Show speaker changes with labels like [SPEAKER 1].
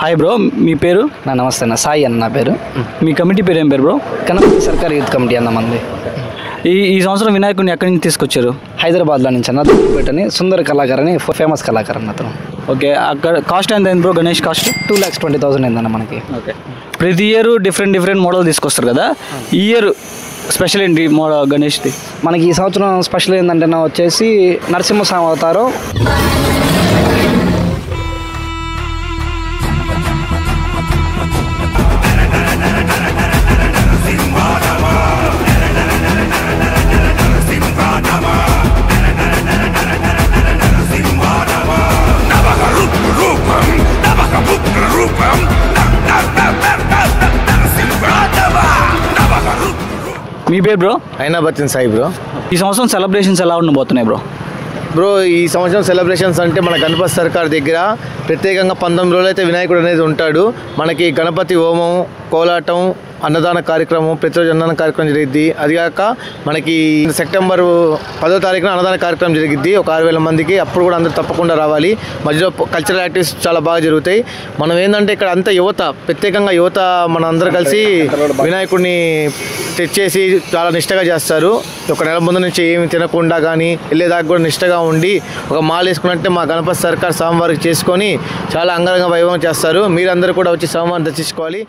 [SPEAKER 1] Hi bro, మీ పేరు?
[SPEAKER 2] నమస్తే అన్న, సాయి అన్న నా పేరు.
[SPEAKER 1] మీ కమిటీ పేరు ఏం పేరు బ్రో?
[SPEAKER 2] కనపర్తి సర్కార్ యూత్ కమిటీ అన్న మంది.
[SPEAKER 1] ఈ సంవత్సరం వినాయకుడిని ఎక్కడి నుంచి తీసుకొచ్చారు?
[SPEAKER 2] హైదరాబాద్లో నుంచి అన్న, దుర్గపేటని సుందర కళాకారు అని ఫేమస్ కళాకారు అన్న అతను.
[SPEAKER 1] ఓకే, అక్కడ కాస్ట్ ఎంత అయింది బ్రో? గణేష్ కాస్ట్
[SPEAKER 2] 2,20,000 అయిందన్న మనకి.
[SPEAKER 1] ఓకే, ప్రతి ఇయర్ డిఫరెంట్ మోడల్ తీసుకొస్తారు కదా, ఈ ఇయర్ స్పెషల్ ఏంటి మోడల్ గణేష్ది?
[SPEAKER 2] మనకి ఈ సంవత్సరం స్పెషల్ ఏంటంటే వచ్చేసి నరసింహస్వామి అవతారం.
[SPEAKER 1] మీ పేరు బ్రో?
[SPEAKER 3] అయినా బతిన్ సాయి బ్రో.
[SPEAKER 1] ఈ సంవత్సరం సెలబ్రేషన్స్ ఎలా ఉండబోతున్నాయి బ్రో?
[SPEAKER 3] బ్రో, ఈ సంవత్సరం సెలబ్రేషన్స్ అంటే మన గణపతి సర్కార్ దగ్గర ప్రత్యేకంగా 19 రోజులు అయితే వినాయకుడు అనేది ఉంటాడు. మనకి గణపతి హోమం, కోలాటం, అన్నదాన కార్యక్రమం, ప్రతిరోజు అన్నదాన కార్యక్రమం జరిగిద్ది. అదిగాక మనకి సెప్టెంబర్ 10వ తారీఖున అన్నదాన కార్యక్రమం జరిగిద్ది, ఒక 6,000 మందికి. అప్పుడు కూడా అందరూ తప్పకుండా రావాలి. మధ్యలో కల్చరల్ యాక్టివిటీస్ చాలా బాగా జరుగుతాయి. మనం ఏంటంటే ఇక్కడ అంతా యువత, ప్రత్యేకంగా యువత మన అందరూ కలిసి వినాయకుడిని తెచ్చేసి చాలా నిష్టగా చేస్తారు. ఒక నెల ముందు నుంచి ఏమి తినకుండా కానీ వెళ్ళేదాకా కూడా నిష్టగా ఉండి ఒక మాల వేసుకున్నట్టే మా గణపతి సర్కార్ స్వామివారికి చేసుకొని చాలా అంగరంగ వైభవం చేస్తారు. మీరందరూ కూడా వచ్చి స్వామివారిని దర్శించుకోవాలి.